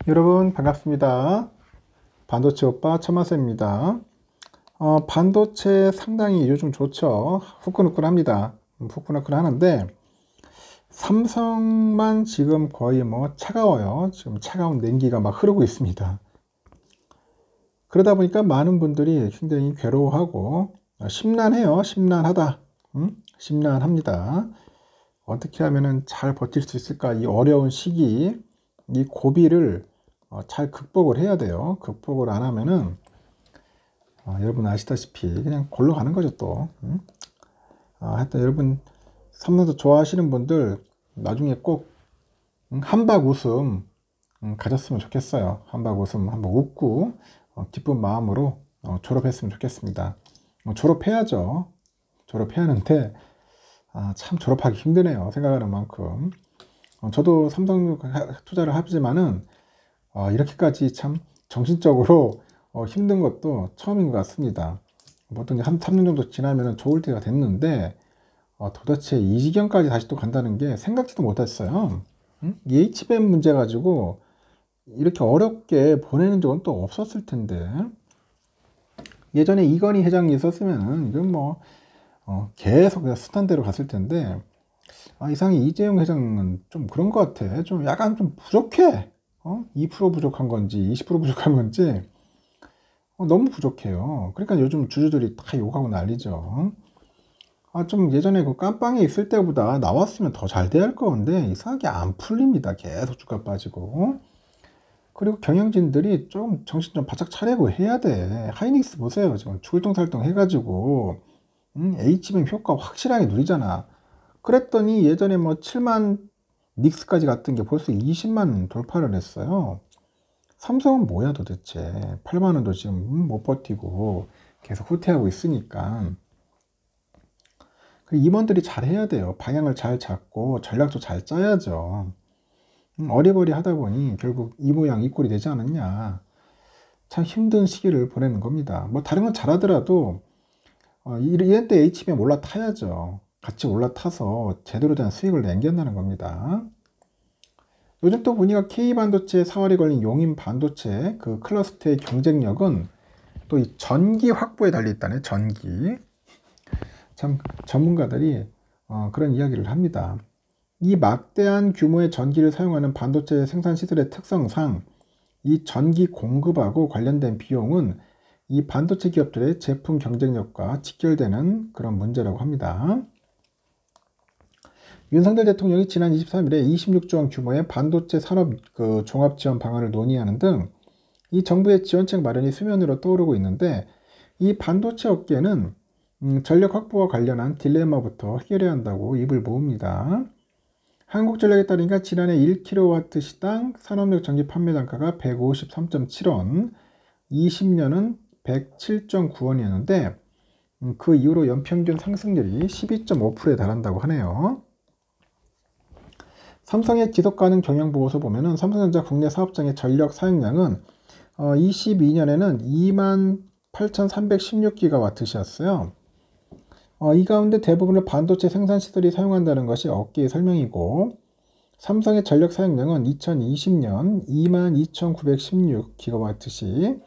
여러분 반갑습니다. 반도체 오빠 천마세입니다. 반도체 상당히 요즘 좋죠. 후끈후끈합니다. 후끈후끈하는데 삼성만 지금 거의 뭐 차가워요. 지금 차가운 냉기가 막 흐르고 있습니다. 그러다 보니까 많은 분들이 굉장히 괴로워하고 심란해요. 심란하다. 심란합니다. 어떻게 하면은 잘 버틸 수 있을까? 이 어려운 시기, 이 고비를 잘 극복을 해야 돼요. 극복을 안 하면은 여러분 아시다시피 그냥 골로 가는 거죠 또. 하여튼 여러분 삼성도 좋아하시는 분들 나중에 꼭 한박 웃음 가졌으면 좋겠어요. 한박 웃음 한번 웃고 기쁜 마음으로 졸업했으면 좋겠습니다. 졸업해야죠. 졸업해야 하는데 참 졸업하기 힘드네요. 생각하는 만큼. 저도 삼성 투자를 하지만은 이렇게까지 참 정신적으로 힘든 것도 처음인 것 같습니다. 보통 3년 정도 지나면 좋을 때가 됐는데 도대체 이 지경까지 다시 또 간다는 게 생각지도 못했어요. 이 H밴 문제 가지고 이렇게 어렵게 보내는 적은 또 없었을 텐데 예전에 이건희 회장이 있었으면 이건 뭐 계속 그냥 스탄대로 갔을 텐데 이상하게 이재용 회장은 좀 그런 것 같아. 좀 약간 좀 부족해. 2% 부족한 건지 20% 부족한 건지 너무 부족해요. 그러니까 요즘 주주들이 다 욕하고 난리죠. 좀 예전에 그 깜빵에 있을 때보다 나왔으면 더 잘 돼야 할 건데 이상하게 안 풀립니다. 계속 주가 빠지고. 그리고 경영진들이 좀 정신 좀 바짝 차리고 해야 돼. 하이닉스 보세요. 지금 출동살동 해가지고 H밴 효과 확실하게 누리잖아. 그랬더니 예전에 뭐 7만 닉스까지 갔던 게 벌써 20만 돌파를 했어요. 삼성은 뭐야 도대체. 8만원도 지금 못 버티고 계속 후퇴하고 있으니까. 임원들이 잘 해야 돼요. 방향을 잘 잡고 전략도 잘 짜야죠. 어리버리 하다 보니 결국 이 모양 이 꼴이 되지 않았냐. 참 힘든 시기를 보내는 겁니다. 뭐 다른 건 잘하더라도 이럴 때 H밴 올라타야죠. 같이 올라타서 제대로 된 수익을 남긴다는 겁니다. 요즘 또 보니까 K반도체 사활이 걸린 용인 반도체 그 클러스터의 경쟁력은 또 이 전기 확보에 달려있다네. 전기. 참 전문가들이 그런 이야기를 합니다. 이 막대한 규모의 전기를 사용하는 반도체 생산 시설의 특성상 이 전기 공급하고 관련된 비용은 이 반도체 기업들의 제품 경쟁력과 직결되는 그런 문제라고 합니다. 윤석열 대통령이 지난 23일에 26조 원 규모의 반도체 산업 종합 지원 방안을 논의하는 등 이 정부의 지원책 마련이 수면으로 떠오르고 있는데 이 반도체 업계는 전력 확보와 관련한 딜레마부터 해결해야 한다고 입을 모읍니다. 한국전력에 따르니까 지난해 1kW 시당 산업용 전기 판매 단가가 153.7원, 20년은 107.9원이었는데 그 이후로 연평균 상승률이 12.5%에 달한다고 하네요. 삼성의 지속가능 경영보고서 보면은 삼성전자 국내 사업장의 전력 사용량은 22년에는 28,316GWh였어요. 이 가운데 대부분을 반도체 생산 시설이 사용한다는 것이 업계의 설명이고 삼성의 전력 사용량은 2020년 22,916GWh,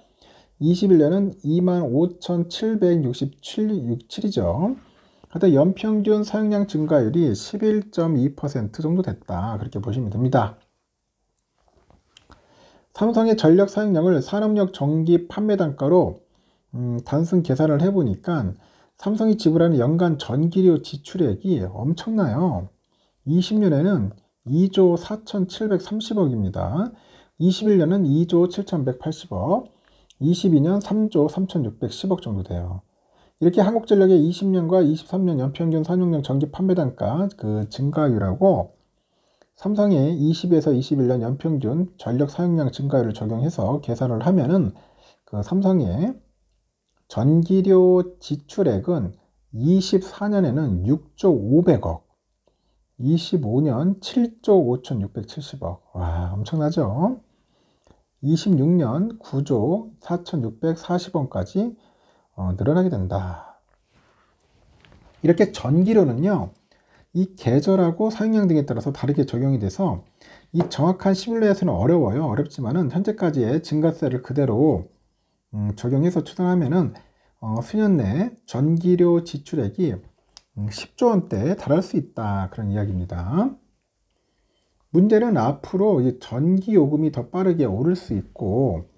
21년은 25,767이죠. 하여튼 연평균 사용량 증가율이 11.2% 정도 됐다. 그렇게 보시면 됩니다. 삼성의 전력 사용량을 산업용 전기 판매 단가로 단순 계산을 해보니까 삼성이 지불하는 연간 전기료 지출액이 엄청나요. 20년에는 2조 4,730억입니다. 21년은 2조 7,180억, 22년 3조 3,610억 정도 돼요. 이렇게 한국전력의 20년과 23년 연평균 산용량 전기 판매 단가 그 증가율하고 삼성의 20에서 21년 연평균 전력 사용량 증가율을 적용해서 계산을 하면은 그 삼성의 전기료 지출액은 24년에는 6조 500억, 25년 7조 5,670억. 와, 엄청나죠? 26년 9조 4,640원까지 늘어나게 된다. 이렇게 전기료는요, 이 계절하고 사용량 등에 따라서 다르게 적용이 돼서 이 정확한 시뮬레이션은 어려워요. 어렵지만은 현재까지의 증가세를 그대로 적용해서 추산하면은 수년 내에 전기료 지출액이 10조 원대에 달할 수 있다, 그런 이야기입니다. 문제는 앞으로 이 전기 요금이 더 빠르게 오를 수 있고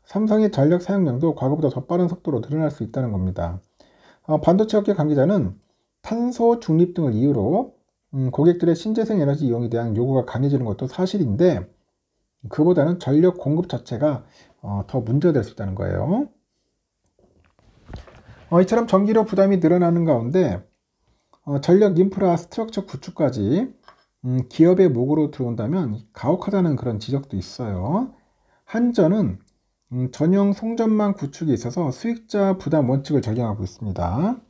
삼성의 전력 사용량도 과거보다 더 빠른 속도로 늘어날 수 있다는 겁니다. 반도체 업계 관계자는 탄소 중립 등을 이유로 고객들의 신재생 에너지 이용에 대한 요구가 강해지는 것도 사실인데 그보다는 전력 공급 자체가 더 문제가 될 수 있다는 거예요. 이처럼 전기료 부담이 늘어나는 가운데 전력 인프라 스트럭처 구축까지 기업의 목으로 들어온다면 가혹하다는 그런 지적도 있어요. 한전은 전용 송전망 구축에 있어서 수익자 부담 원칙을 적용하고 있습니다.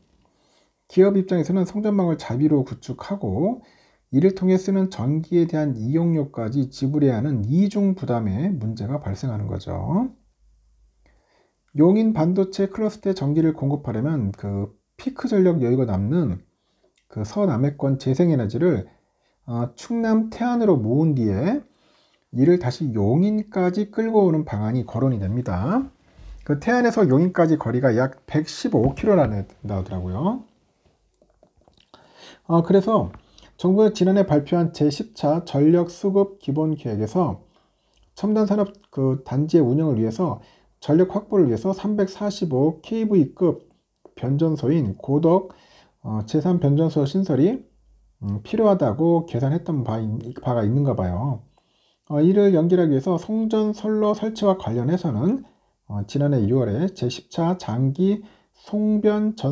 기업 입장에서는 송전망을 자비로 구축하고 이를 통해 쓰는 전기에 대한 이용료까지 지불해야 하는 이중 부담에 문제가 발생하는 거죠. 용인 반도체 클러스터에 전기를 공급하려면 그 피크 전력 여유가 남는 그 서남해권 재생에너지를 충남 태안으로 모은 뒤에 이를 다시 용인까지 끌고 오는 방안이 거론이 됩니다. 그 태안에서 용인까지 거리가 약 115km나 나오더라고요. 그래서 정부가 지난해 발표한 제10차 전력 수급 기본 계획에서 첨단 산업 그 단지의 운영을 위해서 전력 확보를 위해서 345 kV급 변전소인 고덕 제3 변전소 신설이 필요하다고 계산했던 바가 있는가 봐요. 이를 연결하기 위해서 송전선로 설치와 관련해서는 지난해 6월에 제10차 장기 송변전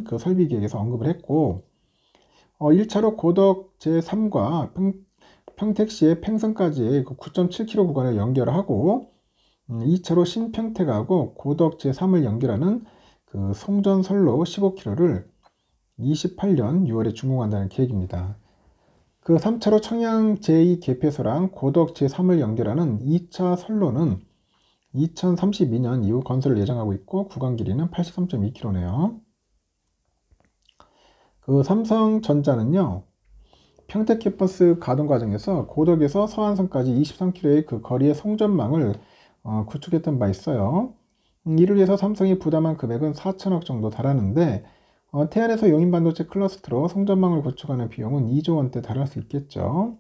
그 설비 계획에서 언급을 했고 1차로 고덕 제3과 평택시의 팽성까지의 그 9.7km 구간을 연결하고 2차로 신평택하고 고덕 제3을 연결하는 그 송전선로 15km를 28년 6월에 준공한다는 계획입니다. 그 3차로 청양 제2 개폐소랑 고덕 제3을 연결하는 2차 선로는 2032년 이후 건설을 예정하고 있고 구간 길이는 83.2km네요. 그 삼성전자는요, 평택 캠퍼스 가동 과정에서 고덕에서 서안선까지 23km의 그 거리의 송전망을 구축했던 바 있어요. 이를 위해서 삼성이 부담한 금액은 4천억 정도 달하는데 태안에서 용인 반도체 클러스터로 송전망을 구축하는 비용은 2조 원대 달할 수 있겠죠.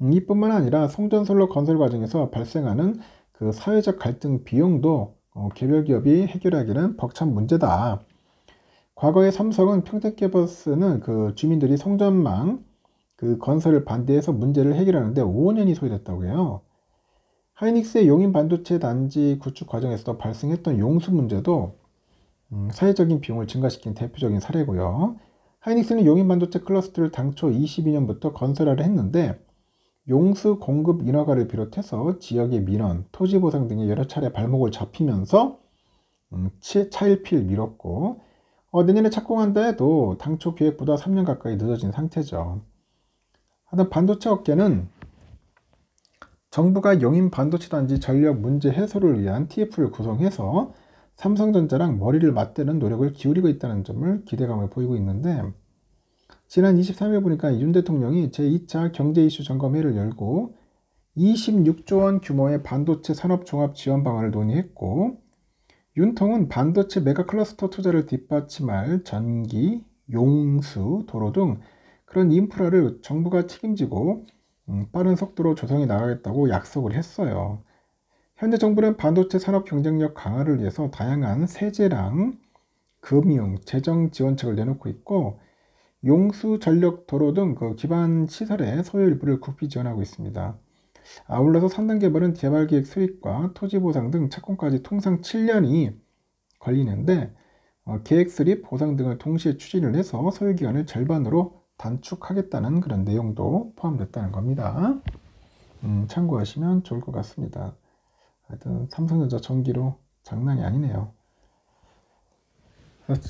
이뿐만 아니라 송전선로 건설 과정에서 발생하는 그 사회적 갈등 비용도 개별 기업이 해결하기는 벅찬 문제다. 과거에 삼성은 평택 캠퍼스는 그 주민들이 송전망 그 건설을 반대해서 문제를 해결하는데 5년이 소요됐다고 해요. 하이닉스의 용인 반도체 단지 구축 과정에서도 발생했던 용수 문제도 사회적인 비용을 증가시킨 대표적인 사례고요. 하이닉스는 용인 반도체 클러스터를 당초 22년부터 건설하려 했는데 용수 공급 인허가를 비롯해서 지역의 민원, 토지 보상 등의 여러 차례 발목을 잡히면서 차일피일 미뤘고 내년에 착공한다 해도 당초 계획보다 3년 가까이 늦어진 상태죠. 하여튼 반도체 업계는 정부가 용인 반도체 단지 전력 문제 해소를 위한 TF를 구성해서 삼성전자랑 머리를 맞대는 노력을 기울이고 있다는 점을 기대감을 보이고 있는데 지난 23일 보니까 윤 대통령이 제2차 경제 이슈 점검회를 열고 26조 원 규모의 반도체 산업 종합 지원 방안을 논의했고 윤통은 반도체 메가 클러스터 투자를 뒷받침할 전기, 용수, 도로 등 그런 인프라를 정부가 책임지고 빠른 속도로 조성해 나가겠다고 약속을 했어요. 현재 정부는 반도체 산업 경쟁력 강화를 위해서 다양한 세제랑 금융, 재정 지원책을 내놓고 있고 용수, 전력, 도로 등 그 기반 시설의 소요 일부를 국비 지원하고 있습니다. 아울러서 3단 개발은 개발계획 수립과 토지 보상 등 착공까지 통상 7년이 걸리는데 계획 수립, 보상 등을 동시에 추진을 해서 소요 기간을 절반으로 단축하겠다는 그런 내용도 포함됐다는 겁니다. 참고하시면 좋을 것 같습니다. 하여튼 삼성전자 전기료 장난이 아니네요.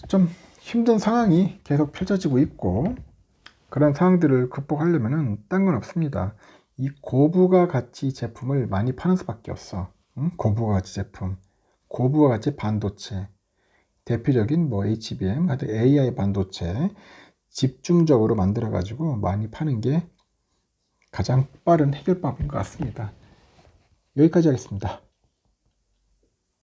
좀 힘든 상황이 계속 펼쳐지고 있고 그런 상황들을 극복하려면 딴 건 없습니다. 이 고부가 가치 제품을 많이 파는 수밖에 없어. 고부가 가치 제품, 고부가 가치 반도체, 대표적인 뭐 HBM, AI 반도체, 집중적으로 만들어 가지고 많이 파는 게 가장 빠른 해결법인 것 같습니다. 여기까지 하겠습니다.